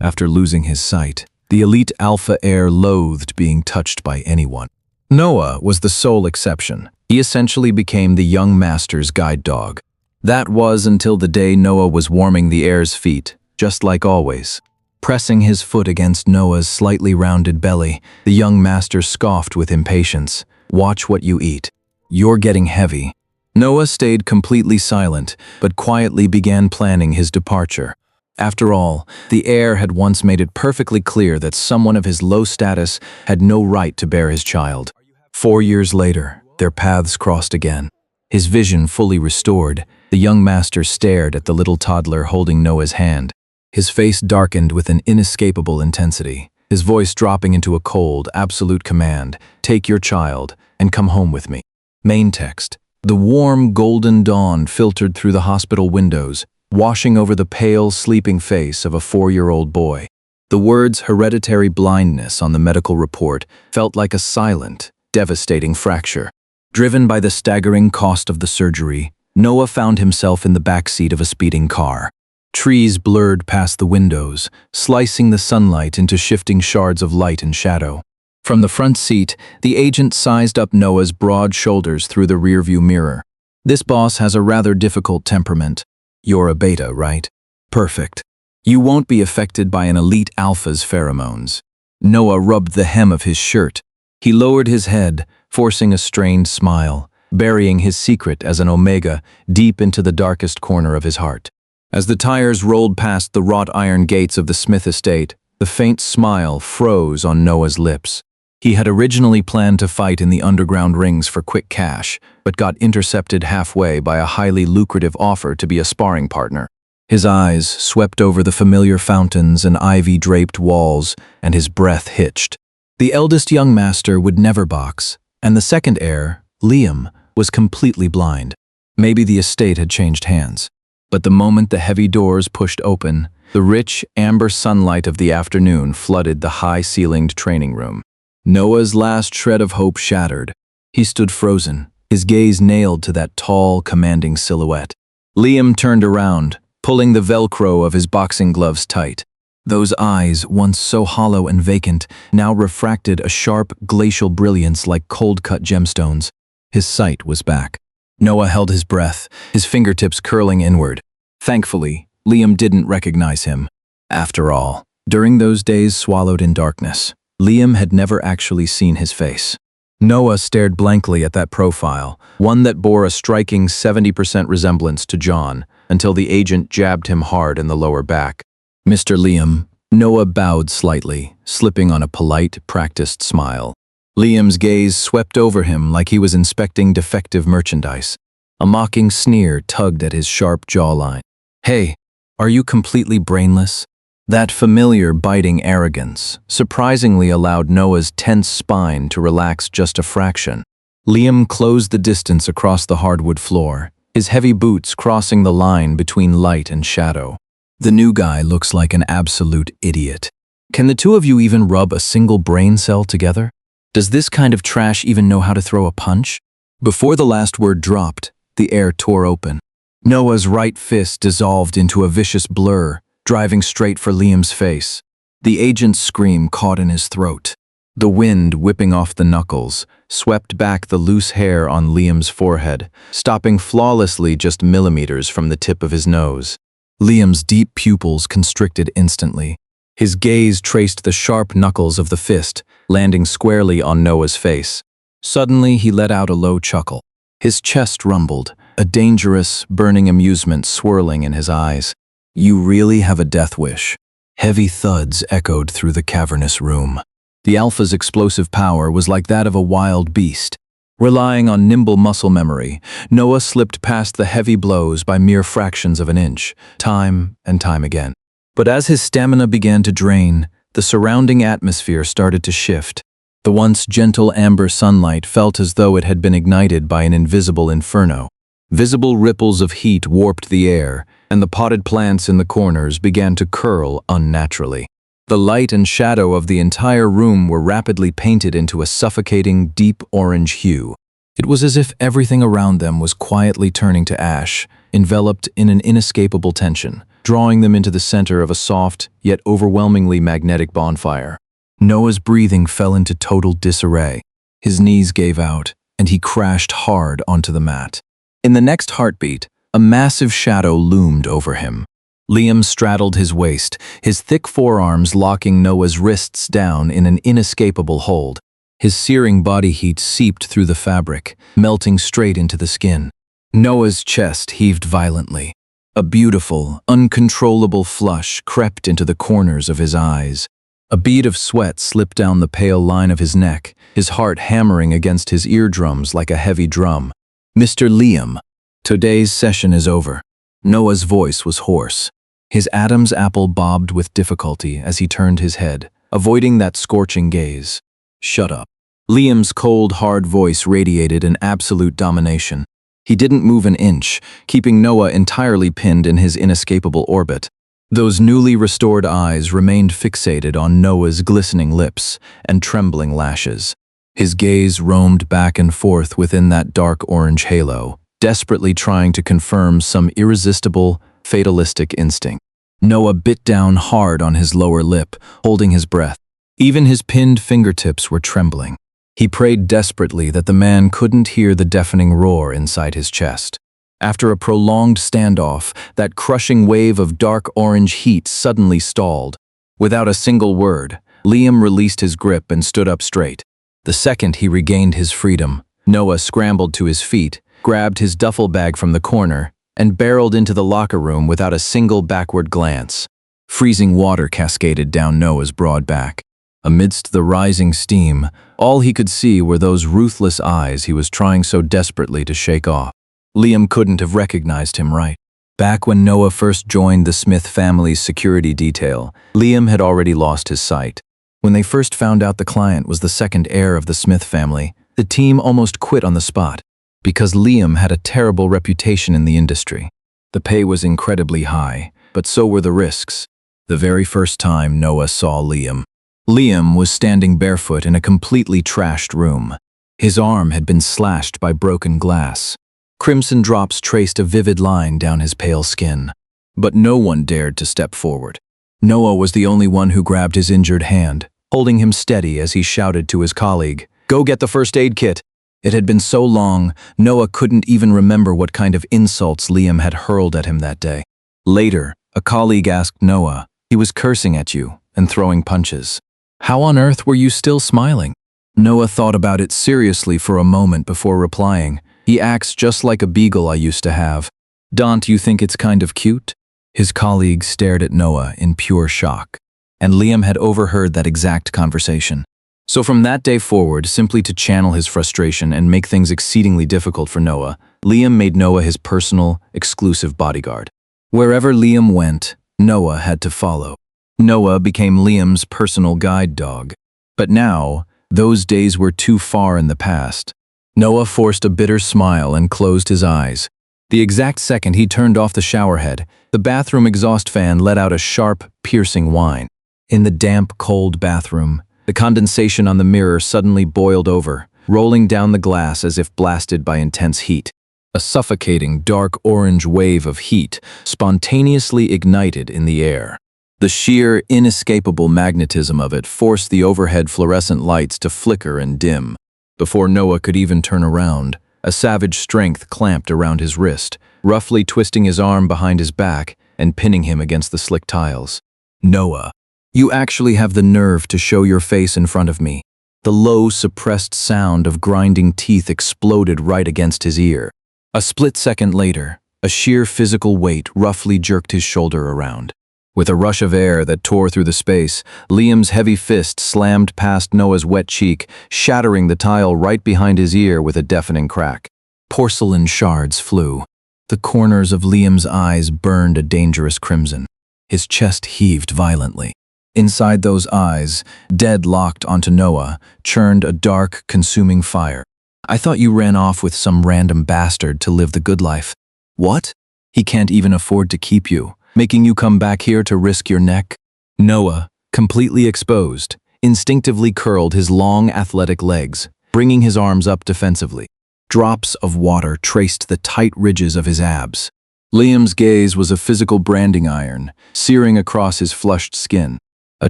After losing his sight, the elite Alpha heir loathed being touched by anyone. Noah was the sole exception. He essentially became the young master's guide dog. That was until the day Noah was warming the heir's feet, just like always. Pressing his foot against Noah's slightly rounded belly, the young master scoffed with impatience. "Watch what you eat. You're getting heavy." Noah stayed completely silent, but quietly began planning his departure. After all, the heir had once made it perfectly clear that someone of his low status had no right to bear his child. 4 years later, their paths crossed again. His vision fully restored, the young master stared at the little toddler holding Noah's hand. His face darkened with an inescapable intensity, his voice dropping into a cold, absolute command: "Take your child and come home with me." Main text. The warm, golden dawn filtered through the hospital windows, washing over the pale, sleeping face of a 4-year-old boy. The words hereditary blindness on the medical report felt like a silent, devastating fracture. Driven by the staggering cost of the surgery, Noah found himself in the backseat of a speeding car. Trees blurred past the windows, slicing the sunlight into shifting shards of light and shadow. From the front seat, the agent sized up Noah's broad shoulders through the rearview mirror. "This boss has a rather difficult temperament. You're a beta, right? Perfect. You won't be affected by an elite alpha's pheromones." Noah rubbed the hem of his shirt. He lowered his head, forcing a strained smile, burying his secret as an Omega deep into the darkest corner of his heart. As the tires rolled past the wrought iron gates of the Smith estate, the faint smile froze on Noah's lips. He had originally planned to fight in the underground rings for quick cash, but got intercepted halfway by a highly lucrative offer to be a sparring partner. His eyes swept over the familiar fountains and ivy-draped walls, and his breath hitched. The eldest young master would never box, and the second heir, Liam, was completely blind. Maybe the estate had changed hands. But the moment the heavy doors pushed open, the rich, amber sunlight of the afternoon flooded the high-ceilinged training room. Noah's last shred of hope shattered. He stood frozen, his gaze nailed to that tall, commanding silhouette. Liam turned around, pulling the Velcro of his boxing gloves tight. Those eyes, once so hollow and vacant, now refracted a sharp, glacial brilliance like cold-cut gemstones. His sight was back. Noah held his breath, his fingertips curling inward. Thankfully, Liam didn't recognize him. After all, during those days swallowed in darkness, Liam had never actually seen his face. Noah stared blankly at that profile, one that bore a striking 70% resemblance to John, until the agent jabbed him hard in the lower back. "Mr. Liam," Noah bowed slightly, slipping on a polite, practiced smile. Liam's gaze swept over him like he was inspecting defective merchandise. A mocking sneer tugged at his sharp jawline. "Hey, are you completely brainless?" That familiar, biting arrogance surprisingly allowed Noah's tense spine to relax just a fraction. Liam closed the distance across the hardwood floor, his heavy boots crossing the line between light and shadow. "The new guy looks like an absolute idiot. Can the two of you even rub a single brain cell together? Does this kind of trash even know how to throw a punch?" Before the last word dropped, the air tore open. Noah's right fist dissolved into a vicious blur, driving straight for Liam's face. The agent's scream caught in his throat. The wind, whipping off the knuckles, swept back the loose hair on Liam's forehead, stopping flawlessly just millimeters from the tip of his nose. Liam's deep pupils constricted instantly. His gaze traced the sharp knuckles of the fist, landing squarely on Noah's face. Suddenly, he let out a low chuckle. His chest rumbled, a dangerous, burning amusement swirling in his eyes. "You really have a death wish." Heavy thuds echoed through the cavernous room. The Alpha's explosive power was like that of a wild beast. Relying on nimble muscle memory, Noah slipped past the heavy blows by mere fractions of an inch, time and time again. But as his stamina began to drain, the surrounding atmosphere started to shift. The once gentle amber sunlight felt as though it had been ignited by an invisible inferno. Visible ripples of heat warped the air, and the potted plants in the corners began to curl unnaturally. The light and shadow of the entire room were rapidly painted into a suffocating, deep orange hue. It was as if everything around them was quietly turning to ash, enveloped in an inescapable tension, drawing them into the center of a soft, yet overwhelmingly magnetic bonfire. Noah's breathing fell into total disarray. His knees gave out, and he crashed hard onto the mat. In the next heartbeat, a massive shadow loomed over him. Liam straddled his waist, his thick forearms locking Noah's wrists down in an inescapable hold. His searing body heat seeped through the fabric, melting straight into the skin. Noah's chest heaved violently. A beautiful, uncontrollable flush crept into the corners of his eyes. A bead of sweat slipped down the pale line of his neck, his heart hammering against his eardrums like a heavy drum. "Mr. Liam, today's session is over." Noah's voice was hoarse. His Adam's apple bobbed with difficulty as he turned his head, avoiding that scorching gaze. "Shut up." Liam's cold, hard voice radiated an absolute domination. He didn't move an inch, keeping Noah entirely pinned in his inescapable orbit. Those newly restored eyes remained fixated on Noah's glistening lips and trembling lashes. His gaze roamed back and forth within that dark orange halo, desperately trying to confirm some irresistible, fatalistic instinct. Noah bit down hard on his lower lip, holding his breath. Even his pinned fingertips were trembling. He prayed desperately that the man couldn't hear the deafening roar inside his chest. After a prolonged standoff, that crushing wave of dark orange heat suddenly stalled. Without a single word, Liam released his grip and stood up straight. The second he regained his freedom, Noah scrambled to his feet, grabbed his duffel bag from the corner, and barreled into the locker room without a single backward glance. Freezing water cascaded down Noah's broad back. Amidst the rising steam, all he could see were those ruthless eyes he was trying so desperately to shake off. Liam couldn't have recognized him right. Back when Noah first joined the Smith family's security detail, Liam had already lost his sight. When they first found out the client was the second heir of the Smith family, the team almost quit on the spot, because Liam had a terrible reputation in the industry. The pay was incredibly high, but so were the risks. The very first time Noah saw Liam was standing barefoot in a completely trashed room. His arm had been slashed by broken glass. Crimson drops traced a vivid line down his pale skin. But no one dared to step forward. Noah was the only one who grabbed his injured hand, holding him steady as he shouted to his colleague, "Go get the first aid kit." It had been so long, Noah couldn't even remember what kind of insults Liam had hurled at him that day. Later, a colleague asked Noah, "He was cursing at you and throwing punches. How on earth were you still smiling?" Noah thought about it seriously for a moment before replying, "He acts just like a beagle I used to have. Don't you think it's kind of cute?" His colleague stared at Noah in pure shock, and Liam had overheard that exact conversation. So from that day forward, simply to channel his frustration and make things exceedingly difficult for Noah, Liam made Noah his personal, exclusive bodyguard. Wherever Liam went, Noah had to follow. Noah became Liam's personal guide dog. But now, those days were too far in the past. Noah forced a bitter smile and closed his eyes. The exact second he turned off the showerhead, the bathroom exhaust fan let out a sharp, piercing whine. In the damp, cold bathroom, the condensation on the mirror suddenly boiled over, rolling down the glass as if blasted by intense heat. A suffocating, dark orange wave of heat spontaneously ignited in the air. The sheer, inescapable magnetism of it forced the overhead fluorescent lights to flicker and dim. Before Noah could even turn around, a savage strength clamped around his wrist, roughly twisting his arm behind his back and pinning him against the slick tiles. "Noah, you actually have the nerve to show your face in front of me." The low, suppressed sound of grinding teeth exploded right against his ear. A split second later, a sheer physical weight roughly jerked his shoulder around. With a rush of air that tore through the space, Liam's heavy fist slammed past Noah's wet cheek, shattering the tile right behind his ear with a deafening crack. Porcelain shards flew. The corners of Liam's eyes burned a dangerous crimson. His chest heaved violently. Inside those eyes, dead-locked onto Noah, churned a dark, consuming fire. "I thought you ran off with some random bastard to live the good life." "What? He can't even afford to keep you, making you come back here to risk your neck?" Noah, completely exposed, instinctively curled his long, athletic legs, bringing his arms up defensively. Drops of water traced the tight ridges of his abs. Liam's gaze was a physical branding iron, searing across his flushed skin. A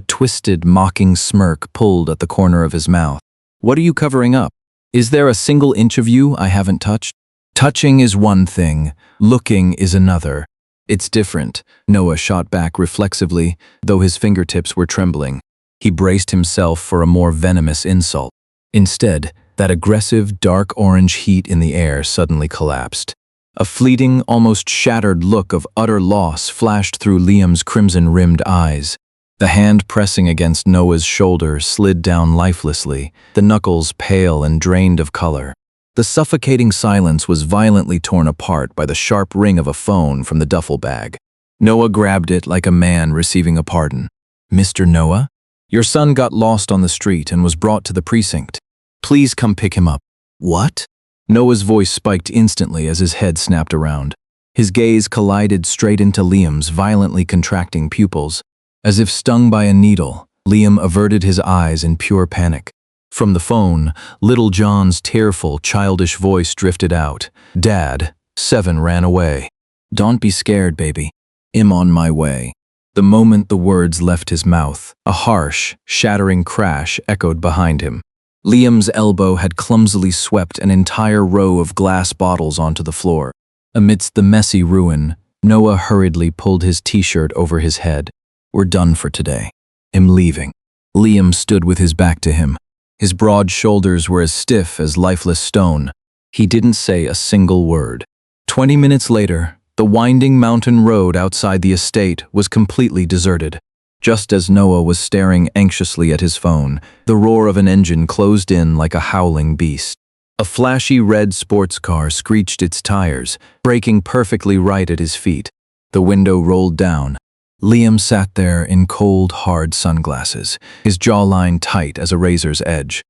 twisted, mocking smirk pulled at the corner of his mouth. What are you covering up? Is there a single inch of you I haven't touched? Touching is one thing, looking is another. It's different, Noah shot back reflexively, though his fingertips were trembling. He braced himself for a more venomous insult. Instead, that aggressive, dark orange heat in the air suddenly collapsed. A fleeting, almost shattered look of utter loss flashed through Liam's crimson-rimmed eyes. The hand pressing against Noah's shoulder slid down lifelessly, the knuckles pale and drained of color. The suffocating silence was violently torn apart by the sharp ring of a phone from the duffel bag. Noah grabbed it like a man receiving a pardon. "Mr. Noah? Your son got lost on the street and was brought to the precinct. Please come pick him up." "What?" Noah's voice spiked instantly as his head snapped around. His gaze collided straight into Liam's violently contracting pupils. As if stung by a needle, Liam averted his eyes in pure panic. From the phone, Little John's tearful, childish voice drifted out. "Dad, 7 ran away. Don't be scared, baby. I'm on my way." The moment the words left his mouth, a harsh, shattering crash echoed behind him. Liam's elbow had clumsily swept an entire row of glass bottles onto the floor. Amidst the messy ruin, Noah hurriedly pulled his t-shirt over his head. "We're done for today. I'm leaving." Liam stood with his back to him. His broad shoulders were as stiff as lifeless stone. He didn't say a single word. 20 minutes later, the winding mountain road outside the estate was completely deserted. Just as Noah was staring anxiously at his phone, the roar of an engine closed in like a howling beast. A flashy red sports car screeched its tires, braking perfectly right at his feet. The window rolled down. Liam sat there in cold, hard sunglasses, his jawline tight as a razor's edge.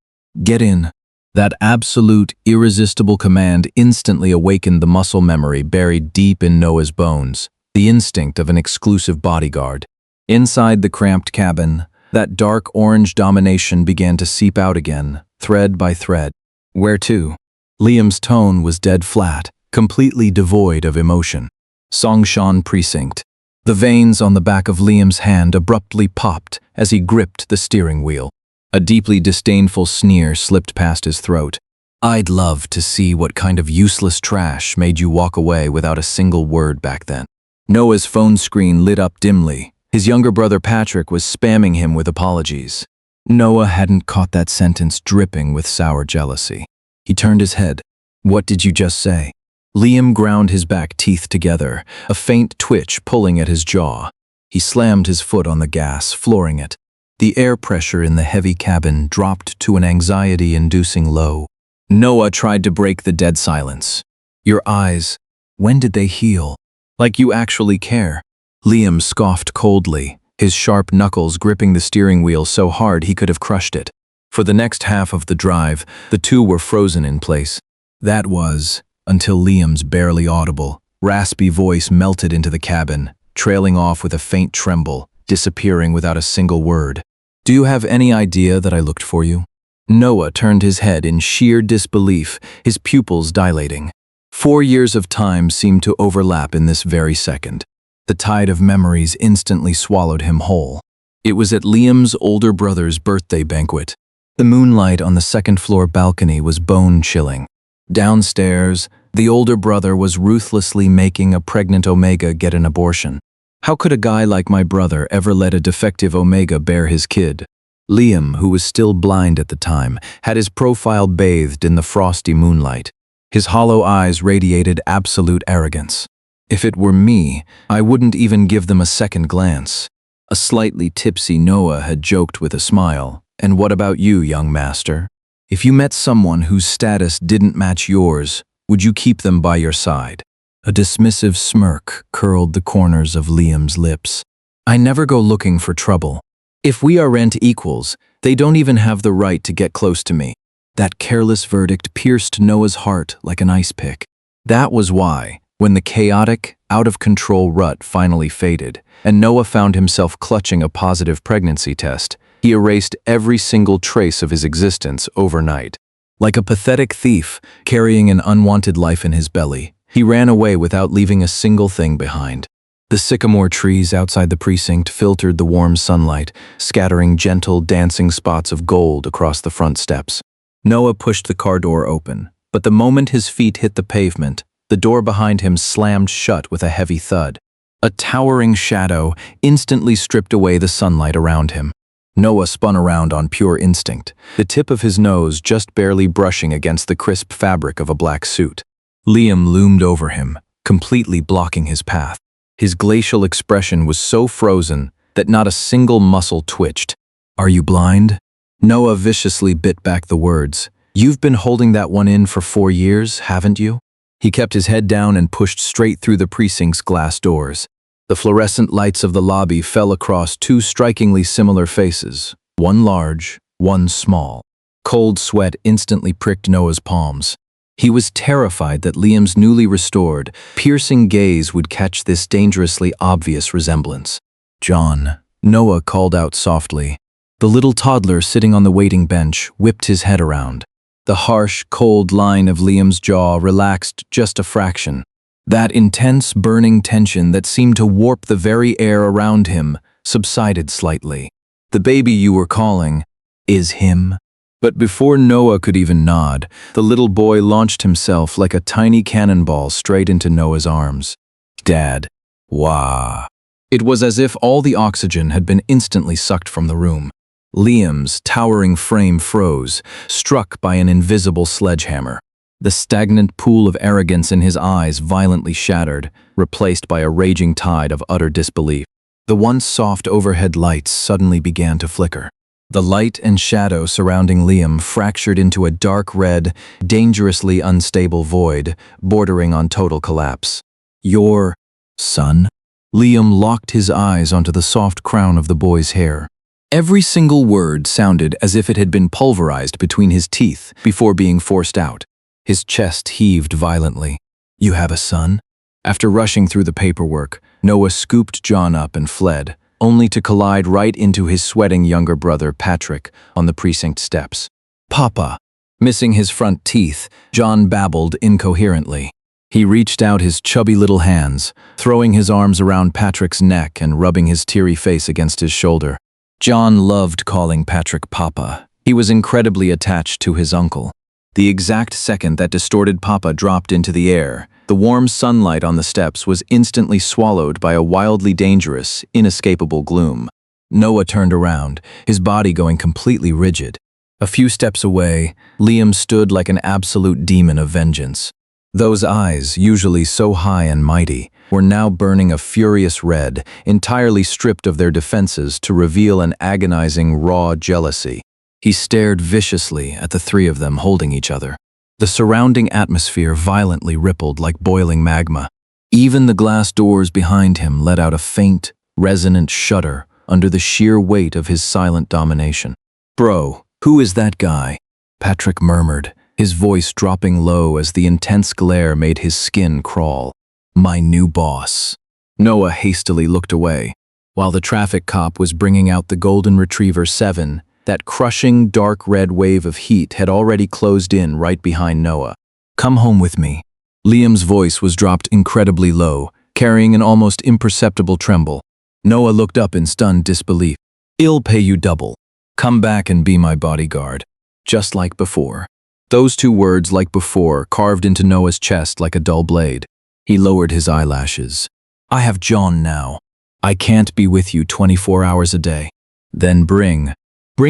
"Get in." That absolute, irresistible command instantly awakened the muscle memory buried deep in Noah's bones, the instinct of an exclusive bodyguard. Inside the cramped cabin, that dark orange domination began to seep out again, thread by thread. "Where to?" Liam's tone was dead flat, completely devoid of emotion. "Songshan Precinct." The veins on the back of Liam's hand abruptly popped as he gripped the steering wheel. A deeply disdainful sneer slipped past his throat. "I'd love to see what kind of useless trash made you walk away without a single word back then." Noah's phone screen lit up dimly. His younger brother Patrick was spamming him with apologies. Noah hadn't caught that sentence dripping with sour jealousy. He turned his head. "What did you just say?" Liam ground his back teeth together, a faint twitch pulling at his jaw. He slammed his foot on the gas, flooring it. The air pressure in the heavy cabin dropped to an anxiety-inducing low. Noah tried to break the dead silence. "Your eyes, when did they heal? Like you actually care." Liam scoffed coldly, his sharp knuckles gripping the steering wheel so hard he could have crushed it. For the next half of the drive, the two were frozen in place. That was, until Liam's barely audible, raspy voice melted into the cabin, trailing off with a faint tremble, disappearing without a single word. "Do you have any idea that I looked for you?" Noah turned his head in sheer disbelief, his pupils dilating. 4 years of time seemed to overlap in this very second. The tide of memories instantly swallowed him whole. It was at Liam's older brother's birthday banquet. The moonlight on the second-floor balcony was bone-chilling. Downstairs, the older brother was ruthlessly making a pregnant Omega get an abortion. How could a guy like my brother ever let a defective Omega bear his kid? Liam, who was still blind at the time, had his profile bathed in the frosty moonlight. His hollow eyes radiated absolute arrogance. "If it were me, I wouldn't even give them a second glance." A slightly tipsy Noah had joked with a smile. "And what about you, young master? If you met someone whose status didn't match yours, would you keep them by your side?" A dismissive smirk curled the corners of Liam's lips. "I never go looking for trouble. If we are rent equals, they don't even have the right to get close to me." That careless verdict pierced Noah's heart like an ice pick. That was why, when the chaotic, out-of-control rut finally faded, and Noah found himself clutching a positive pregnancy test, he erased every single trace of his existence overnight. Like a pathetic thief carrying an unwanted life in his belly, He ran away without leaving a single thing behind. The sycamore trees outside the precinct filtered the warm sunlight, scattering gentle, dancing spots of gold across the front steps. Noah pushed the car door open, but the moment his feet hit the pavement, the door behind him slammed shut with a heavy thud. A towering shadow instantly stripped away the sunlight around him. Noah spun around on pure instinct, the tip of his nose just barely brushing against the crisp fabric of a black suit. Liam loomed over him, completely blocking his path. His glacial expression was so frozen that not a single muscle twitched. "Are you blind?" Noah viciously bit back the words. "You've been holding that one in for 4 years, haven't you?" He kept his head down and pushed straight through the precinct's glass doors. The fluorescent lights of the lobby fell across 2 strikingly similar faces, one large, one small. Cold sweat instantly pricked Noah's palms. He was terrified that Liam's newly restored, piercing gaze would catch this dangerously obvious resemblance. "John," Noah called out softly. The little toddler sitting on the waiting bench whipped his head around. The harsh, cold line of Liam's jaw relaxed just a fraction. That intense, burning tension that seemed to warp the very air around him subsided slightly. "The baby you were calling is him?" But before Noah could even nod, the little boy launched himself like a tiny cannonball straight into Noah's arms. "Dad." Wah. It was as if all the oxygen had been instantly sucked from the room. Liam's towering frame froze, struck by an invisible sledgehammer. The stagnant pool of arrogance in his eyes violently shattered, replaced by a raging tide of utter disbelief. The once soft overhead lights suddenly began to flicker. The light and shadow surrounding Liam fractured into a dark red, dangerously unstable void, bordering on total collapse. "Your son?" Liam locked his eyes onto the soft crown of the boy's hair. Every single word sounded as if it had been pulverized between his teeth before being forced out. His chest heaved violently. "You have a son?" After rushing through the paperwork, Noah scooped John up and fled, only to collide right into his sweating younger brother, Patrick, on the precinct steps. "Papa." Missing his front teeth, John babbled incoherently. He reached out his chubby little hands, throwing his arms around Patrick's neck and rubbing his teary face against his shoulder. John loved calling Patrick Papa. He was incredibly attached to his uncle. The exact second that distorted Papa dropped into the air, the warm sunlight on the steps was instantly swallowed by a wildly dangerous, inescapable gloom. Noah turned around, his body going completely rigid. A few steps away, Liam stood like an absolute demon of vengeance. Those eyes, usually so high and mighty, were now burning a furious red, entirely stripped of their defenses to reveal an agonizing, raw jealousy. He stared viciously at the 3 of them holding each other. The surrounding atmosphere violently rippled like boiling magma. Even the glass doors behind him let out a faint, resonant shudder under the sheer weight of his silent domination. "Bro, who is that guy?" Patrick murmured, his voice dropping low as the intense glare made his skin crawl. "My new boss." Noah hastily looked away. While the traffic cop was bringing out the Golden Retriever 7, that crushing, dark red wave of heat had already closed in right behind Noah. "Come home with me." Liam's voice was dropped incredibly low, carrying an almost imperceptible tremble. Noah looked up in stunned disbelief. "I'll pay you double. Come back and be my bodyguard." Just like before. Those 2 words, like before, carved into Noah's chest like a dull blade. He lowered his eyelashes. "I have John now. I can't be with you 24 hours a day." "Then bring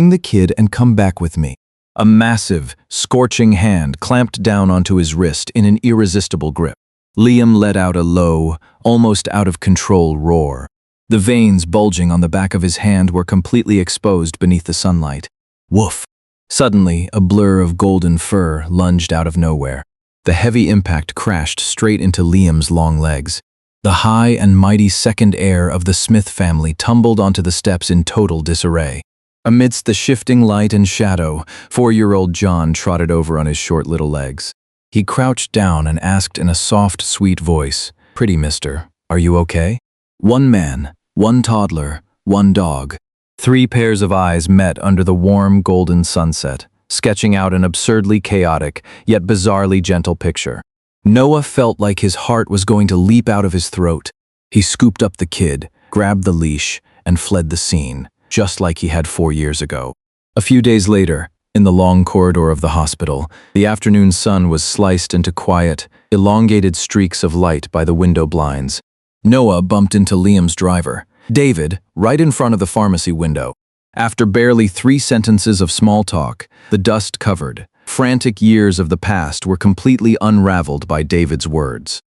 the kid and come back with me." A massive, scorching hand clamped down onto his wrist in an irresistible grip. Liam let out a low, almost out-of-control roar. The veins bulging on the back of his hand were completely exposed beneath the sunlight. Woof! Suddenly, a blur of golden fur lunged out of nowhere. The heavy impact crashed straight into Liam's long legs. The high and mighty second heir of the Smith family tumbled onto the steps in total disarray. Amidst the shifting light and shadow, 4-year-old John trotted over on his short little legs. He crouched down and asked in a soft, sweet voice, "Pretty mister, are you okay?" 1 man, 1 toddler, 1 dog. 3 pairs of eyes met under the warm, golden sunset, sketching out an absurdly chaotic, yet bizarrely gentle picture. Noah felt like his heart was going to leap out of his throat. He scooped up the kid, grabbed the leash, and fled the scene, just like he had 4 years ago. A few days later, in the long corridor of the hospital, the afternoon sun was sliced into quiet, elongated streaks of light by the window blinds. Noah bumped into Liam's driver, David, right in front of the pharmacy window. After barely 3 sentences of small talk, the dust covered, frantic years of the past were completely unraveled by David's words.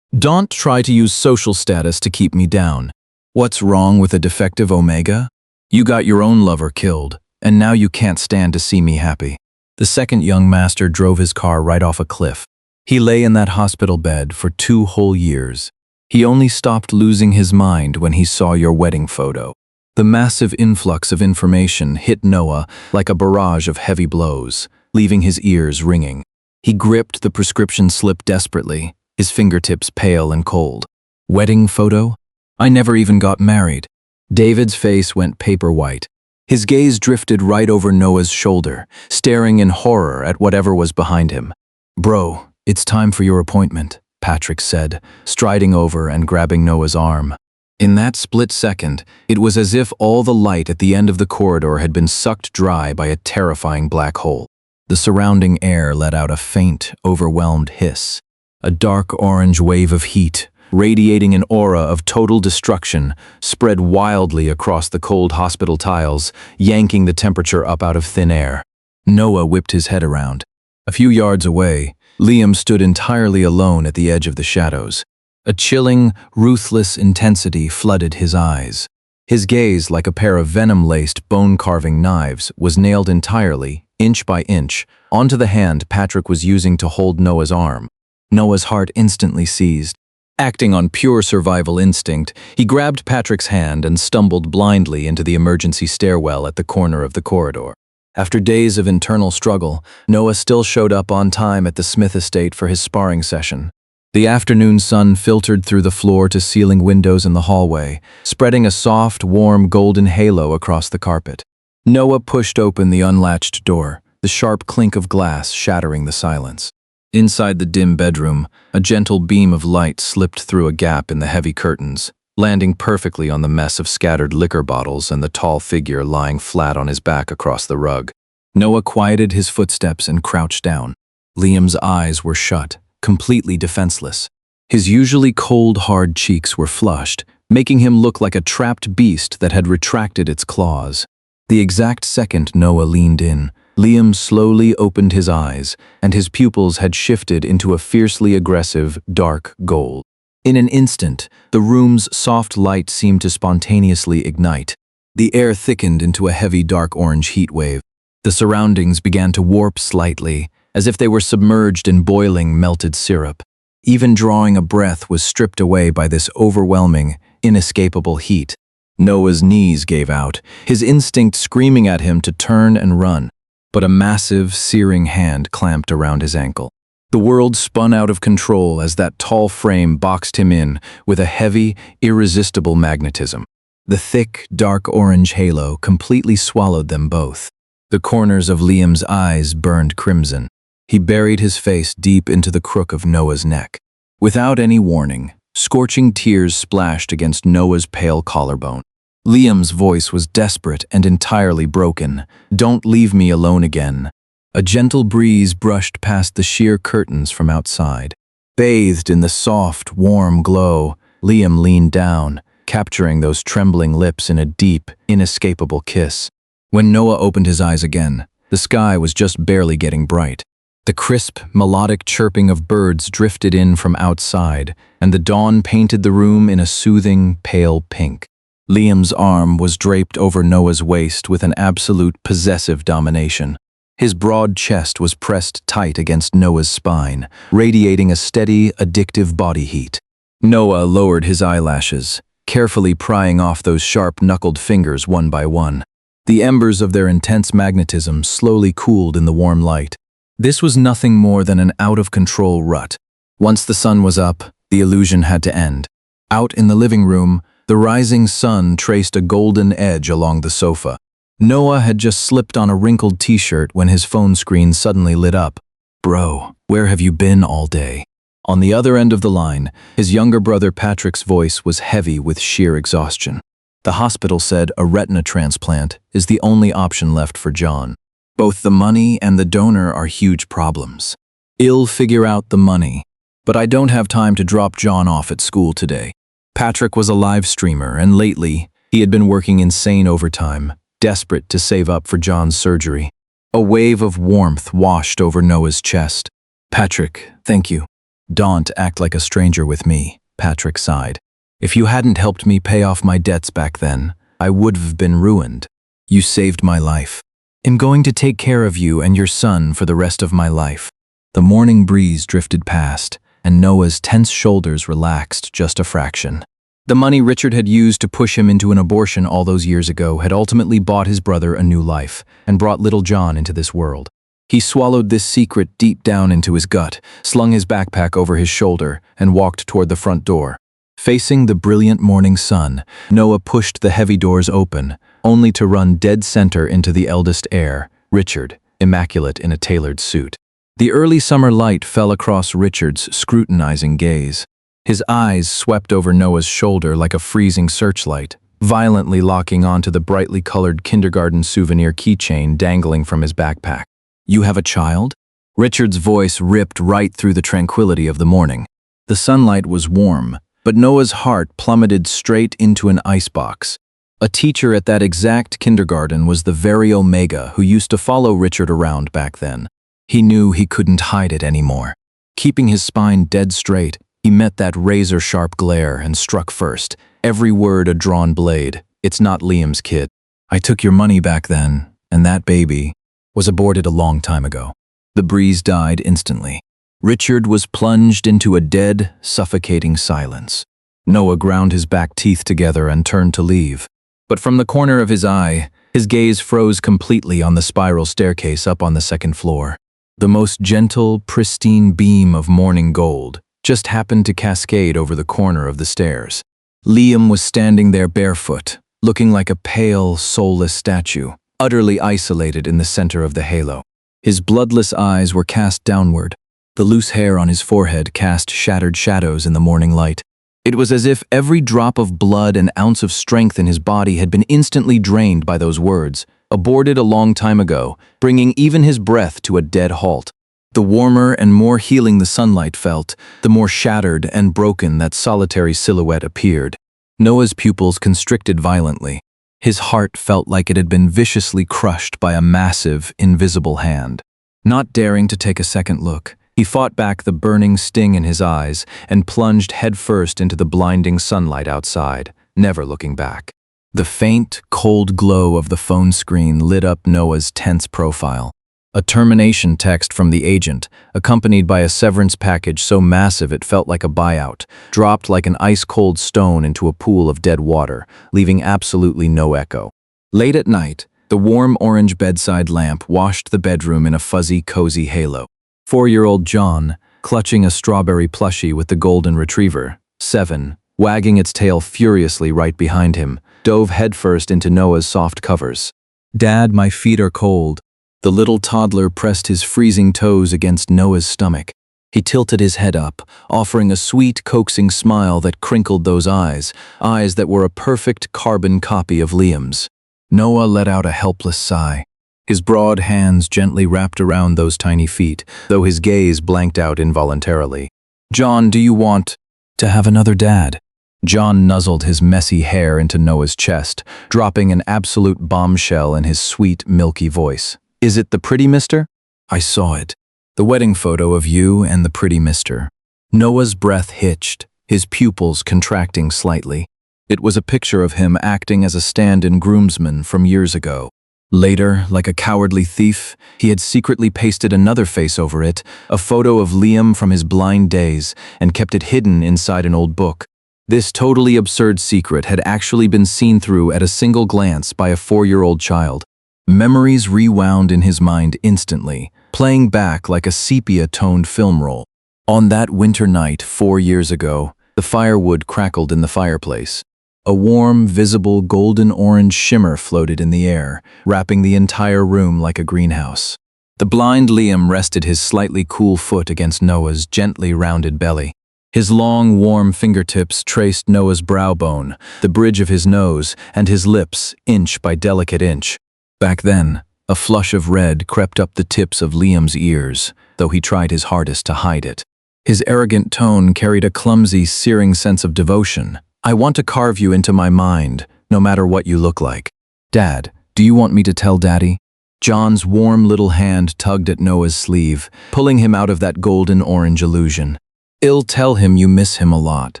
"Don't try to use social status to keep me down. What's wrong with a defective Omega? You got your own lover killed, and now you can't stand to see me happy." The second young master drove his car right off a cliff. He lay in that hospital bed for 2 whole years. He only stopped losing his mind when he saw your wedding photo. The massive influx of information hit Noah like a barrage of heavy blows, leaving his ears ringing. He gripped the prescription slip desperately, his fingertips pale and cold. Wedding photo? I never even got married. David's face went paper white. His gaze drifted right over Noah's shoulder, staring in horror at whatever was behind him. "Bro, it's time for your appointment," Patrick said, striding over and grabbing Noah's arm. In that split second, it was as if all the light at the end of the corridor had been sucked dry by a terrifying black hole. The surrounding air let out a faint, overwhelmed hiss. A dark orange wave of heat, radiating an aura of total destruction, spread wildly across the cold hospital tiles, yanking the temperature up out of thin air. Noah whipped his head around. A few yards away, Liam stood entirely alone at the edge of the shadows. A chilling, ruthless intensity flooded his eyes. His gaze, like a pair of venom-laced, bone-carving knives, was nailed entirely, inch by inch, onto the hand Patrick was using to hold Noah's arm. Noah's heart instantly seized. Acting on pure survival instinct, he grabbed Patrick's hand and stumbled blindly into the emergency stairwell at the corner of the corridor. After days of internal struggle, Noah still showed up on time at the Smith estate for his sparring session. The afternoon sun filtered through the floor-to-ceiling windows in the hallway, spreading a soft, warm golden halo across the carpet. Noah pushed open the unlatched door, the sharp clink of glass shattering the silence. Inside the dim bedroom, a gentle beam of light slipped through a gap in the heavy curtains, landing perfectly on the mess of scattered liquor bottles and the tall figure lying flat on his back across the rug. Noah quieted his footsteps and crouched down. Liam's eyes were shut, completely defenseless. His usually cold, hard cheeks were flushed, making him look like a trapped beast that had retracted its claws. The exact second Noah leaned in, Liam slowly opened his eyes, and his pupils had shifted into a fiercely aggressive, dark gold. In an instant, the room's soft light seemed to spontaneously ignite. The air thickened into a heavy dark orange heat wave. The surroundings began to warp slightly, as if they were submerged in boiling, melted syrup. Even drawing a breath was stripped away by this overwhelming, inescapable heat. Noah's knees gave out, his instinct screaming at him to turn and run. But a massive, searing hand clamped around his ankle. The world spun out of control as that tall frame boxed him in with a heavy, irresistible magnetism. The thick, dark orange halo completely swallowed them both. The corners of Liam's eyes burned crimson. He buried his face deep into the crook of Noah's neck. Without any warning, scorching tears splashed against Noah's pale collarbone. Liam's voice was desperate and entirely broken. "Don't leave me alone again." A gentle breeze brushed past the sheer curtains from outside. Bathed in the soft, warm glow, Liam leaned down, capturing those trembling lips in a deep, inescapable kiss. When Noah opened his eyes again, the sky was just barely getting bright. The crisp, melodic chirping of birds drifted in from outside, and the dawn painted the room in a soothing, pale pink. Liam's arm was draped over Noah's waist with an absolute possessive domination. His broad chest was pressed tight against Noah's spine, radiating a steady, addictive body heat. Noah lowered his eyelashes, carefully prying off those sharp-knuckled fingers one by one. The embers of their intense magnetism slowly cooled in the warm light. This was nothing more than an out-of-control rut. Once the sun was up, the illusion had to end. Out in the living room, the rising sun traced a golden edge along the sofa. Noah had just slipped on a wrinkled t-shirt when his phone screen suddenly lit up. "Bro, where have you been all day?" On the other end of the line, his younger brother Patrick's voice was heavy with sheer exhaustion. The hospital said a retina transplant is the only option left for John. Both the money and the donor are huge problems. I'll figure out the money, but I don't have time to drop John off at school today. Patrick was a live streamer, and lately, he had been working insane overtime, desperate to save up for John's surgery. A wave of warmth washed over Noah's chest. Patrick, thank you. Don't act like a stranger with me, Patrick sighed. If you hadn't helped me pay off my debts back then, I would have been ruined. You saved my life. I'm going to take care of you and your son for the rest of my life. The morning breeze drifted past, and Noah's tense shoulders relaxed just a fraction. The money Richard had used to push him into an abortion all those years ago had ultimately bought his brother a new life and brought little John into this world. He swallowed this secret deep down into his gut, slung his backpack over his shoulder, and walked toward the front door. Facing the brilliant morning sun, Noah pushed the heavy doors open, only to run dead center into the eldest heir, Richard, immaculate in a tailored suit. The early summer light fell across Richard's scrutinizing gaze. His eyes swept over Noah's shoulder like a freezing searchlight, violently locking onto the brightly colored kindergarten souvenir keychain dangling from his backpack. You have a child? Richard's voice ripped right through the tranquility of the morning. The sunlight was warm, but Noah's heart plummeted straight into an icebox. A teacher at that exact kindergarten was the very Omega who used to follow Richard around back then. He knew he couldn't hide it anymore. Keeping his spine dead straight, he met that razor-sharp glare and struck first, every word a drawn blade. It's not Liam's kid. I took your money back then, and that baby was aborted a long time ago. The breeze died instantly. Richard was plunged into a dead, suffocating silence. Noah ground his back teeth together and turned to leave. But from the corner of his eye, his gaze froze completely on the spiral staircase up on the second floor. The most gentle, pristine beam of morning gold just happened to cascade over the corner of the stairs. Liam was standing there barefoot, looking like a pale, soulless statue, utterly isolated in the center of the halo. His bloodless eyes were cast downward. The loose hair on his forehead cast shattered shadows in the morning light. It was as if every drop of blood and ounce of strength in his body had been instantly drained by those words, aborted a long time ago, bringing even his breath to a dead halt. The warmer and more healing the sunlight felt, the more shattered and broken that solitary silhouette appeared. Noah's pupils constricted violently. His heart felt like it had been viciously crushed by a massive, invisible hand. Not daring to take a second look, he fought back the burning sting in his eyes and plunged headfirst into the blinding sunlight outside, never looking back. The faint, cold glow of the phone screen lit up Noah's tense profile. A termination text from the agent, accompanied by a severance package so massive it felt like a buyout, dropped like an ice-cold stone into a pool of dead water, leaving absolutely no echo. Late at night, the warm orange bedside lamp washed the bedroom in a fuzzy, cozy halo. 4-year-old John, clutching a strawberry plushie with the golden retriever, 7, wagging its tail furiously right behind him, dove headfirst into Noah's soft covers. Dad, my feet are cold. The little toddler pressed his freezing toes against Noah's stomach. He tilted his head up, offering a sweet, coaxing smile that crinkled those eyes that were a perfect carbon copy of Liam's. Noah let out a helpless sigh. His broad hands gently wrapped around those tiny feet, though his gaze blanked out involuntarily. John, do you want to have another dad? John nuzzled his messy hair into Noah's chest, dropping an absolute bombshell in his sweet, milky voice. Is it the pretty mister? I saw it. The wedding photo of you and the pretty mister. Noah's breath hitched, his pupils contracting slightly. It was a picture of him acting as a stand-in groomsman from years ago. Later, like a cowardly thief, he had secretly pasted another face over it, a photo of Liam from his blind days, and kept it hidden inside an old book. This totally absurd secret had actually been seen through at a single glance by a 4-year-old child. Memories rewound in his mind instantly, playing back like a sepia-toned film roll. On that winter night 4 years ago, the firewood crackled in the fireplace. A warm, visible golden-orange shimmer floated in the air, wrapping the entire room like a greenhouse. The blind Liam rested his slightly cool foot against Noah's gently rounded belly. His long, warm fingertips traced Noah's brow bone, the bridge of his nose, and his lips, inch by delicate inch. Back then, a flush of red crept up the tips of Liam's ears, though he tried his hardest to hide it. His arrogant tone carried a clumsy, searing sense of devotion. "I want to carve you into my mind, no matter what you look like." "Dad, do you want me to tell Daddy?" John's warm little hand tugged at Noah's sleeve, pulling him out of that golden-orange illusion. "I'll tell him you miss him a lot,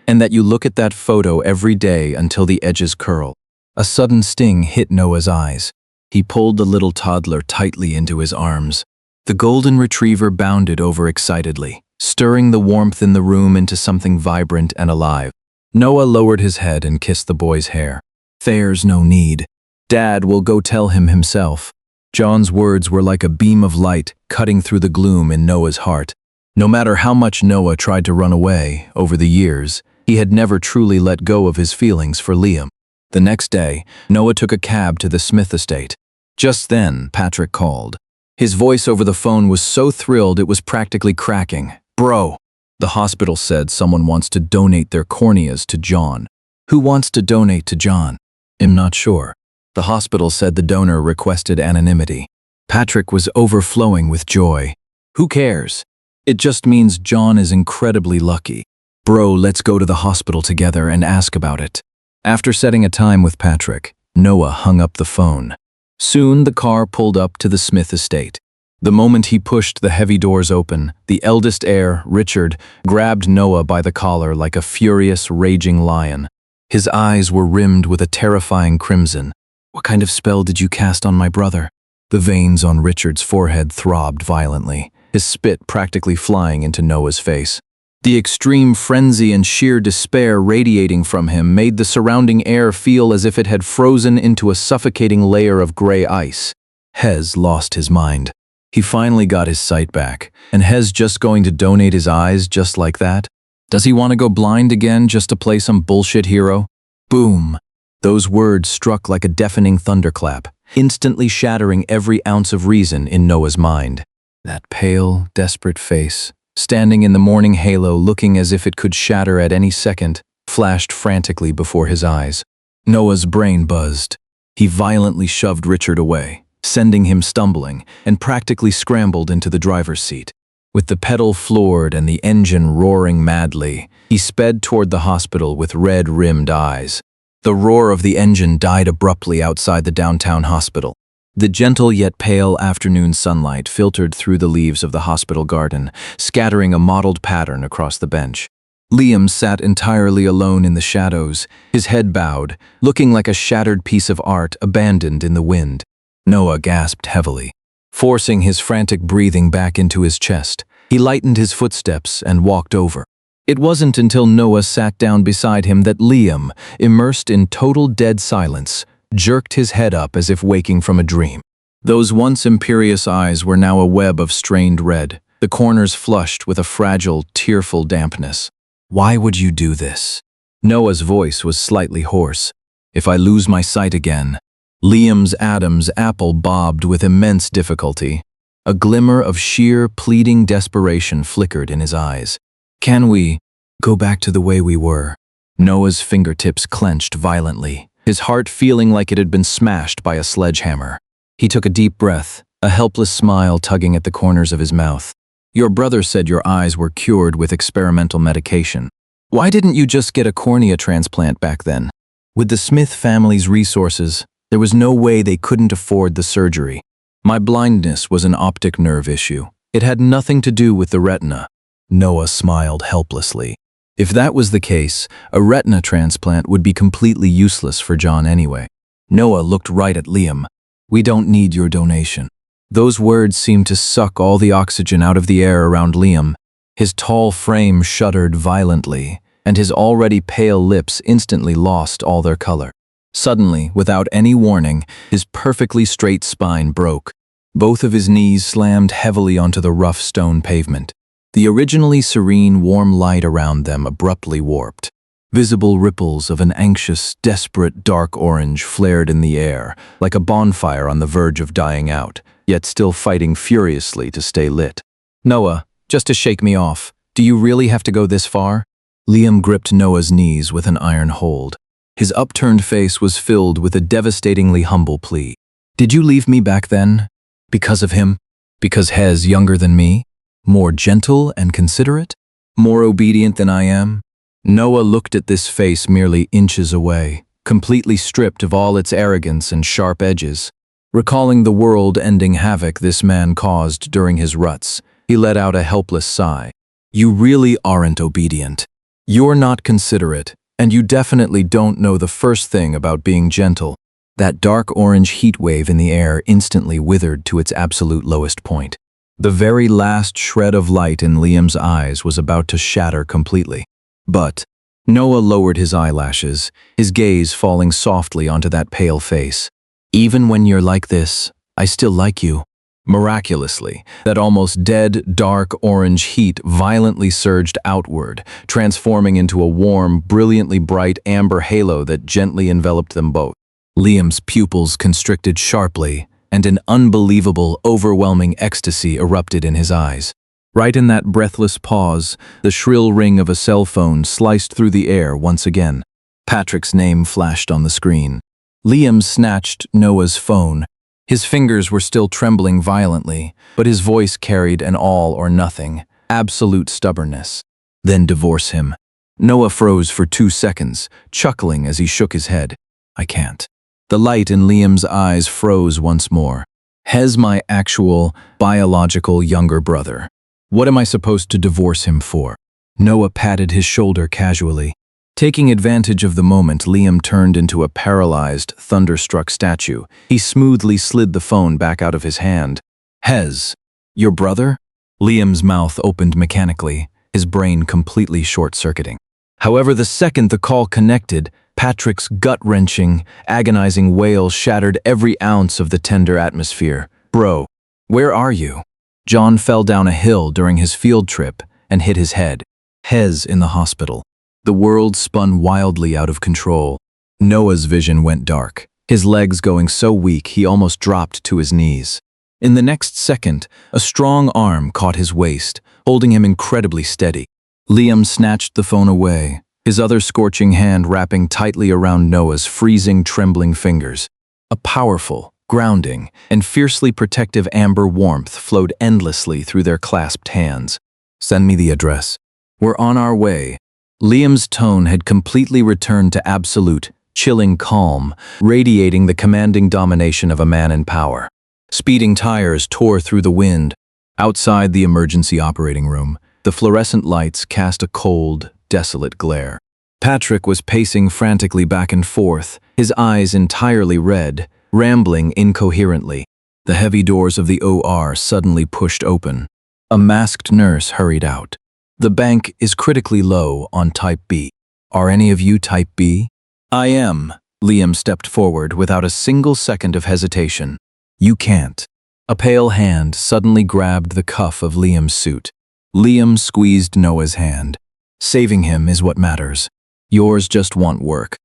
and that you look at that photo every day until the edges curl." A sudden sting hit Noah's eyes. He pulled the little toddler tightly into his arms. The golden retriever bounded over excitedly, stirring the warmth in the room into something vibrant and alive. Noah lowered his head and kissed the boy's hair. "There's no need. Dad will go tell him himself." John's words were like a beam of light cutting through the gloom in Noah's heart. No matter how much Noah tried to run away over the years, he had never truly let go of his feelings for Liam. The next day, Noah took a cab to the Smith estate. Just then, Patrick called. His voice over the phone was so thrilled it was practically cracking. "Bro, the hospital said someone wants to donate their corneas to John." "Who wants to donate to John?" "I'm not sure. The hospital said the donor requested anonymity." Patrick was overflowing with joy. "Who cares? It just means John is incredibly lucky. Bro, let's go to the hospital together and ask about it." After setting a time with Patrick, Noah hung up the phone. Soon the car pulled up to the Smith estate. The moment he pushed the heavy doors open, the eldest heir, Richard, grabbed Noah by the collar like a furious, raging lion. His eyes were rimmed with a terrifying crimson. "What kind of spell did you cast on my brother?" The veins on Richard's forehead throbbed violently, his spit practically flying into Noah's face. The extreme frenzy and sheer despair radiating from him made the surrounding air feel as if it had frozen into a suffocating layer of gray ice. Hez lost his mind. He finally got his sight back, and Hez just going to donate his eyes just like that? Does he want to go blind again just to play some bullshit hero? Boom! Those words struck like a deafening thunderclap, instantly shattering every ounce of reason in Noah's mind. That pale, desperate face, standing in the morning halo looking as if it could shatter at any second, flashed frantically before his eyes. Noah's brain buzzed. He violently shoved Richard away, sending him stumbling, and practically scrambled into the driver's seat. With the pedal floored and the engine roaring madly, he sped toward the hospital with red-rimmed eyes. The roar of the engine died abruptly outside the downtown hospital. The gentle yet pale afternoon sunlight filtered through the leaves of the hospital garden, scattering a mottled pattern across the bench. Liam sat entirely alone in the shadows, his head bowed, looking like a shattered piece of art abandoned in the wind. Noah gasped heavily. Forcing his frantic breathing back into his chest, he lightened his footsteps and walked over. It wasn't until Noah sat down beside him that Liam, immersed in total dead silence, jerked his head up as if waking from a dream. Those once imperious eyes were now a web of strained red, the corners flushed with a fragile, tearful dampness. "Why would you do this?" Noah's voice was slightly hoarse. "If I lose my sight again." Liam's Adam's apple bobbed with immense difficulty. A glimmer of sheer, pleading desperation flickered in his eyes. "Can we go back to the way we were?" Noah's fingertips clenched violently, his heart feeling like it had been smashed by a sledgehammer. He took a deep breath, a helpless smile tugging at the corners of his mouth. "Your brother said your eyes were cured with experimental medication. Why didn't you just get a cornea transplant back then?" With the Smith family's resources, there was no way they couldn't afford the surgery. "My blindness was an optic nerve issue. It had nothing to do with the retina." Noah smiled helplessly. If that was the case, a retina transplant would be completely useless for John anyway. Noah looked right at Liam. "We don't need your donation." Those words seemed to suck all the oxygen out of the air around Liam. His tall frame shuddered violently, and his already pale lips instantly lost all their color. Suddenly, without any warning, his perfectly straight spine broke. Both of his knees slammed heavily onto the rough stone pavement. The originally serene, warm light around them abruptly warped. Visible ripples of an anxious, desperate dark orange flared in the air, like a bonfire on the verge of dying out, yet still fighting furiously to stay lit. Noah, just to shake me off, do you really have to go this far? Liam gripped Noah's knees with an iron hold. His upturned face was filled with a devastatingly humble plea. Did you leave me back then? Because of him? Because Hez younger than me? More gentle and considerate? More obedient than I am? Noah looked at this face merely inches away, completely stripped of all its arrogance and sharp edges. Recalling the world-ending havoc this man caused during his ruts, he let out a helpless sigh. You really aren't obedient. You're not considerate, and you definitely don't know the first thing about being gentle. That dark orange heat wave in the air instantly withered to its absolute lowest point. The very last shred of light in Liam's eyes was about to shatter completely. But Noah lowered his eyelashes, his gaze falling softly onto that pale face. Even when you're like this, I still like you. Miraculously, that almost dead, dark orange heat violently surged outward, transforming into a warm, brilliantly bright amber halo that gently enveloped them both. Liam's pupils constricted sharply, and an unbelievable, overwhelming ecstasy erupted in his eyes. Right in that breathless pause, the shrill ring of a cell phone sliced through the air once again. Patrick's name flashed on the screen. Liam snatched Noah's phone. His fingers were still trembling violently, but his voice carried an all or nothing, absolute stubbornness. Then divorce him. Noah froze for 2 seconds, chuckling as he shook his head. I can't. The light in Liam's eyes froze once more. Hez my actual, biological younger brother. What am I supposed to divorce him for? Noah patted his shoulder casually. Taking advantage of the moment, Liam turned into a paralyzed, thunderstruck statue. He smoothly slid the phone back out of his hand. Hez, your brother? Liam's mouth opened mechanically, his brain completely short-circuiting. However, the second the call connected, Patrick's gut-wrenching, agonizing wail shattered every ounce of the tender atmosphere. Bro, where are you? John fell down a hill during his field trip and hit his head. Hez in the hospital. The world spun wildly out of control. Noah's vision went dark, his legs going so weak he almost dropped to his knees. In the next second, a strong arm caught his waist, holding him incredibly steady. Liam snatched the phone away, his other scorching hand wrapping tightly around Noah's freezing, trembling fingers. A powerful, grounding, and fiercely protective amber warmth flowed endlessly through their clasped hands. Send me the address. We're on our way. Liam's tone had completely returned to absolute, chilling calm, radiating the commanding domination of a man in power. Speeding tires tore through the wind. Outside the emergency operating room, the fluorescent lights cast a cold, desolate glare. Patrick was pacing frantically back and forth, his eyes entirely red, rambling incoherently. The heavy doors of the OR suddenly pushed open. A masked nurse hurried out. The bank is critically low on Type B. Are any of you Type B? I am. Liam stepped forward without a single second of hesitation. You can't. A pale hand suddenly grabbed the cuff of Liam's suit. Liam squeezed Noah's hand. Saving him is what matters. Yours just won't work.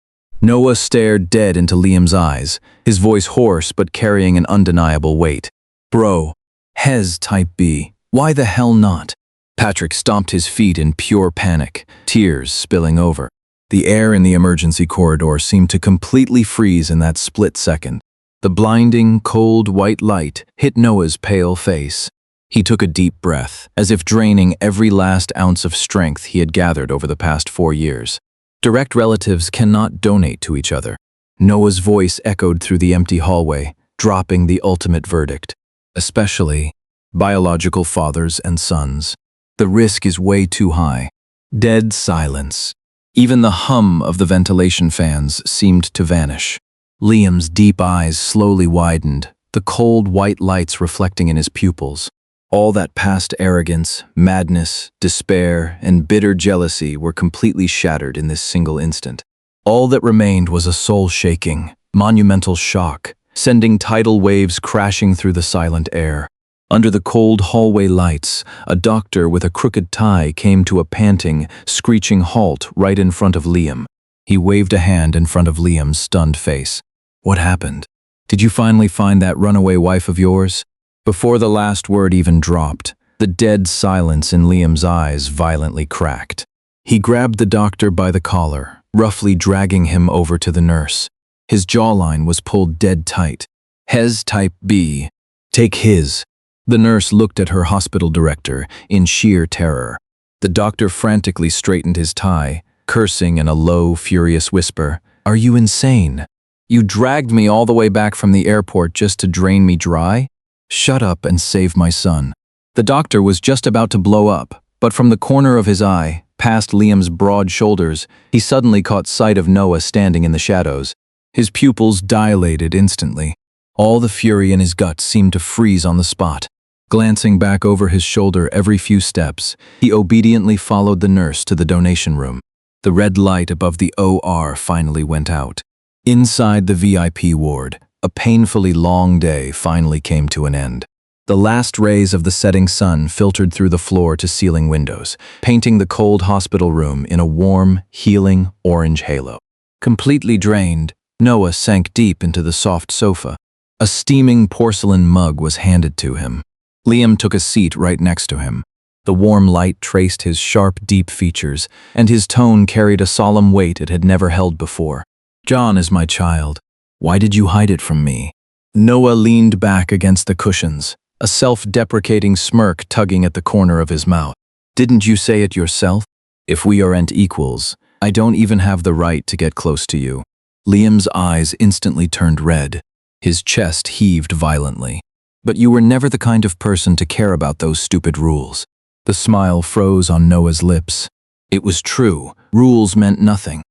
Noah stared dead into Liam's eyes, his voice hoarse but carrying an undeniable weight. Bro, Hez Type B. Why the hell not? Patrick stomped his feet in pure panic, tears spilling over. The air in the emergency corridor seemed to completely freeze in that split second. The blinding, cold white light hit Noah's pale face. He took a deep breath, as if draining every last ounce of strength he had gathered over the past 4 years. Direct relatives cannot donate to each other. Noah's voice echoed through the empty hallway, dropping the ultimate verdict. Especially biological fathers and sons. The risk is way too high. Dead silence. Even the hum of the ventilation fans seemed to vanish. Liam's deep eyes slowly widened, the cold white lights reflecting in his pupils. All that past arrogance, madness, despair, and bitter jealousy were completely shattered in this single instant. All that remained was a soul-shaking, monumental shock, sending tidal waves crashing through the silent air. Under the cold hallway lights, a doctor with a crooked tie came to a panting, screeching halt right in front of Liam. He waved a hand in front of Liam's stunned face. What happened? Did you finally find that runaway wife of yours? Before the last word even dropped, the dead silence in Liam's eyes violently cracked. He grabbed the doctor by the collar, roughly dragging him over to the nurse. His jawline was pulled dead tight. Hes type B. Take his. The nurse looked at her hospital director in sheer terror. The doctor frantically straightened his tie, cursing in a low, furious whisper. Are you insane? You dragged me all the way back from the airport just to drain me dry? Shut up and save my son. The doctor was just about to blow up, but from the corner of his eye, past Liam's broad shoulders, he suddenly caught sight of Noah standing in the shadows. His pupils dilated instantly. All the fury in his guts seemed to freeze on the spot. Glancing back over his shoulder every few steps, he obediently followed the nurse to the donation room. The red light above the OR finally went out. Inside the VIP ward, a painfully long day finally came to an end. The last rays of the setting sun filtered through the floor-to-ceiling windows, painting the cold hospital room in a warm, healing orange halo. Completely drained, Noah sank deep into the soft sofa. A steaming porcelain mug was handed to him. Liam took a seat right next to him. The warm light traced his sharp, deep features, and his tone carried a solemn weight it had never held before. John is my child. Why did you hide it from me? Noah leaned back against the cushions, a self-deprecating smirk tugging at the corner of his mouth. Didn't you say it yourself? If we aren't equals, I don't even have the right to get close to you. Liam's eyes instantly turned red. His chest heaved violently. But you were never the kind of person to care about those stupid rules. The smile froze on Noah's lips. It was true, rules meant nothing.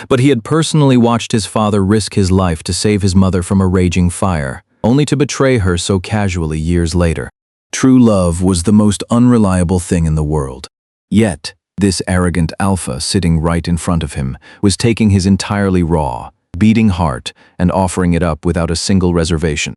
But he had personally watched his father risk his life to save his mother from a raging fire, only to betray her so casually years later. True love was the most unreliable thing in the world. Yet, this arrogant alpha sitting right in front of him was taking his entirely raw, beating heart and offering it up without a single reservation.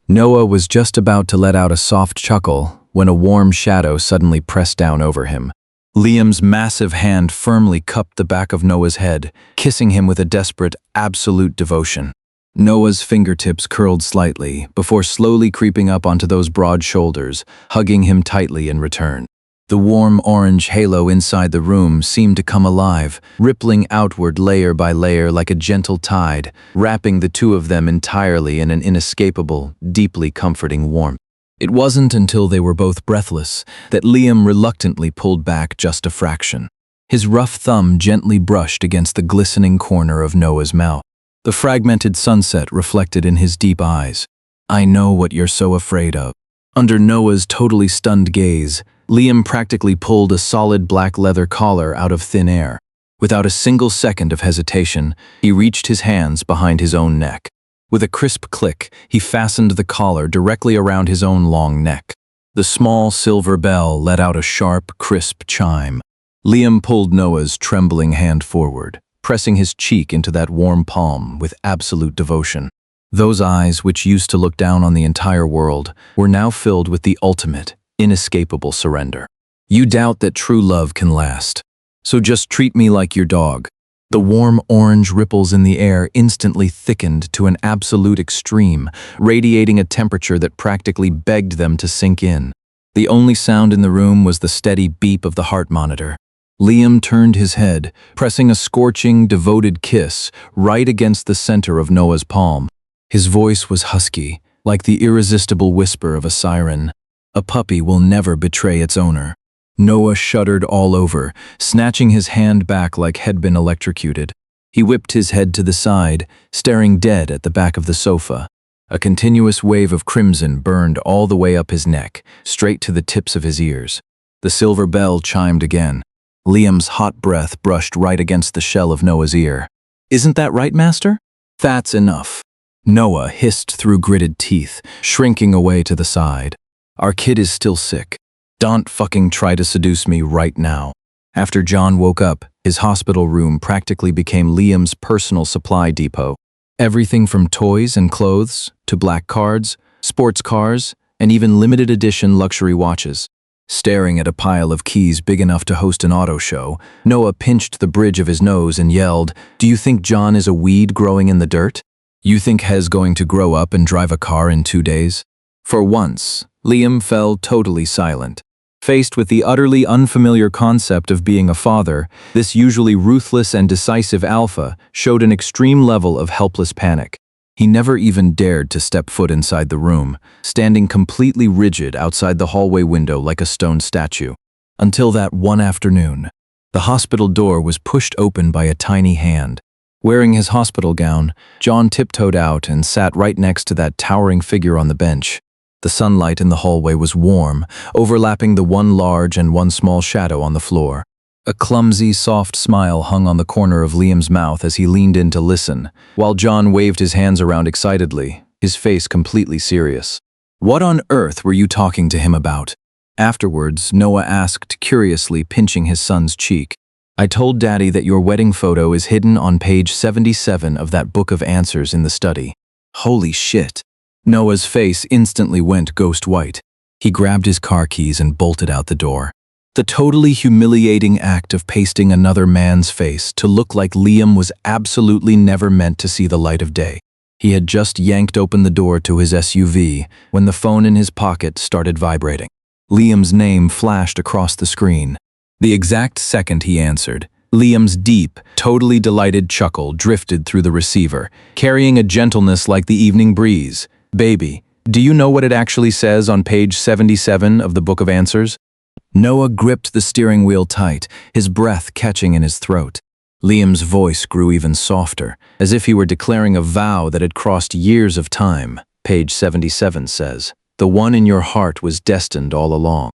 Noah was just about to let out a soft chuckle when a warm shadow suddenly pressed down over him. Liam's massive hand firmly cupped the back of Noah's head, kissing him with a desperate, absolute devotion. Noah's fingertips curled slightly before slowly creeping up onto those broad shoulders, hugging him tightly in return. The warm orange halo inside the room seemed to come alive, rippling outward layer by layer like a gentle tide, wrapping the two of them entirely in an inescapable, deeply comforting warmth. It wasn't until they were both breathless that Liam reluctantly pulled back just a fraction. His rough thumb gently brushed against the glistening corner of Noah's mouth. The fragmented sunset reflected in his deep eyes. I know what you're so afraid of. Under Noah's totally stunned gaze, Liam practically pulled a solid black leather collar out of thin air. Without a single second of hesitation, he reached his hands behind his own neck. With a crisp click, he fastened the collar directly around his own long neck. The small silver bell let out a sharp, crisp chime. Liam pulled Noah's trembling hand forward, pressing his cheek into that warm palm with absolute devotion. Those eyes, which used to look down on the entire world, were now filled with the ultimate, inescapable surrender. You doubt that true love can last, so just treat me like your dog. The warm orange ripples in the air instantly thickened to an absolute extreme, radiating a temperature that practically begged them to sink in. The only sound in the room was the steady beep of the heart monitor. Liam turned his head, pressing a scorching, devoted kiss right against the center of Noah's palm. His voice was husky, like the irresistible whisper of a siren. A puppy will never betray its owner. Noah shuddered all over, snatching his hand back like he'd been electrocuted. He whipped his head to the side, staring dead at the back of the sofa. A continuous wave of crimson burned all the way up his neck, straight to the tips of his ears. The silver bell chimed again. Liam's hot breath brushed right against the shell of Noah's ear. Isn't that right, Master? That's enough. Noah hissed through gritted teeth, shrinking away to the side. Our kid is still sick. Don't fucking try to seduce me right now. After John woke up, his hospital room practically became Liam's personal supply depot. Everything from toys and clothes to black cards, sports cars, and even limited edition luxury watches. Staring at a pile of keys big enough to host an auto show, Noah pinched the bridge of his nose and yelled, "Do you think John is a weed growing in the dirt? You think Hes going to grow up and drive a car in 2 days?" For once, Liam fell totally silent. Faced with the utterly unfamiliar concept of being a father, this usually ruthless and decisive alpha showed an extreme level of helpless panic. He never even dared to step foot inside the room, standing completely rigid outside the hallway window like a stone statue. Until that one afternoon, the hospital door was pushed open by a tiny hand. Wearing his hospital gown, John tiptoed out and sat right next to that towering figure on the bench. The sunlight in the hallway was warm, overlapping the one large and one small shadow on the floor. A clumsy, soft smile hung on the corner of Liam's mouth as he leaned in to listen, while John waved his hands around excitedly, his face completely serious. "What on earth were you talking to him about?" Afterwards, Noah asked, curiously pinching his son's cheek. "I told Daddy that your wedding photo is hidden on page 77 of that book of answers in the study." "Holy shit." Noah's face instantly went ghost white. He grabbed his car keys and bolted out the door. The totally humiliating act of pasting another man's face to look like Liam was absolutely never meant to see the light of day. He had just yanked open the door to his SUV when the phone in his pocket started vibrating. Liam's name flashed across the screen. The exact second he answered, Liam's deep, totally delighted chuckle drifted through the receiver, carrying a gentleness like the evening breeze. "Baby, do you know what it actually says on page 77 of the Book of Answers?" Noah gripped the steering wheel tight, his breath catching in his throat. Liam's voice grew even softer, as if he were declaring a vow that had crossed years of time. Page 77 says, "The one in your heart was destined all along."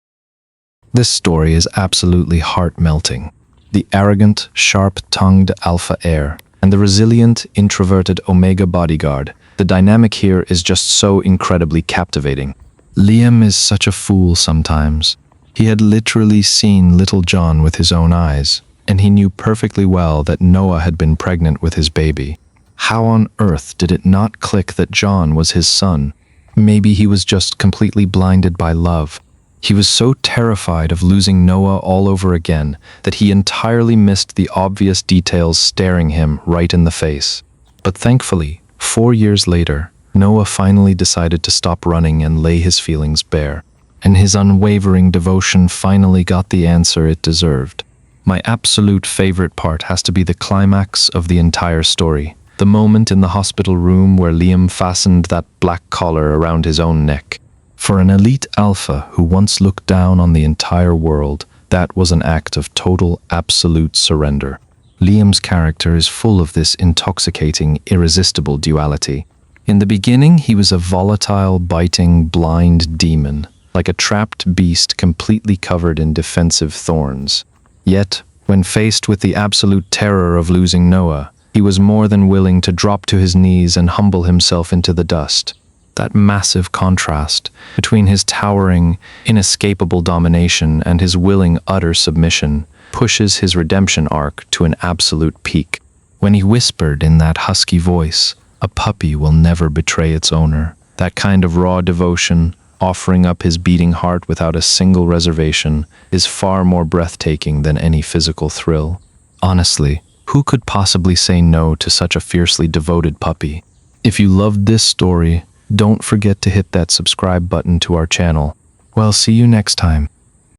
This story is absolutely heart-melting. The arrogant, sharp-tongued alpha heir and the resilient, introverted Omega bodyguard. The dynamic here is just so incredibly captivating. Liam is such a fool sometimes. He had literally seen little John with his own eyes, and he knew perfectly well that Noah had been pregnant with his baby. How on earth did it not click that John was his son? Maybe he was just completely blinded by love. He was so terrified of losing Noah all over again that he entirely missed the obvious details staring him right in the face. But thankfully, 4 years later, Noah finally decided to stop running and lay his feelings bare. And his unwavering devotion finally got the answer it deserved. My absolute favorite part has to be the climax of the entire story. The moment in the hospital room where Liam fastened that black collar around his own neck. For an elite alpha who once looked down on the entire world, that was an act of total, absolute surrender. Liam's character is full of this intoxicating, irresistible duality. In the beginning, he was a volatile, biting, blind demon, like a trapped beast completely covered in defensive thorns. Yet, when faced with the absolute terror of losing Noah, he was more than willing to drop to his knees and humble himself into the dust. That massive contrast between his towering, inescapable domination and his willing, utter submission pushes his redemption arc to an absolute peak. When he whispered in that husky voice, "A puppy will never betray its owner," that kind of raw devotion, offering up his beating heart without a single reservation, is far more breathtaking than any physical thrill. Honestly, who could possibly say no to such a fiercely devoted puppy? If you loved this story, don't forget to hit that subscribe button to our channel. Well, see you next time.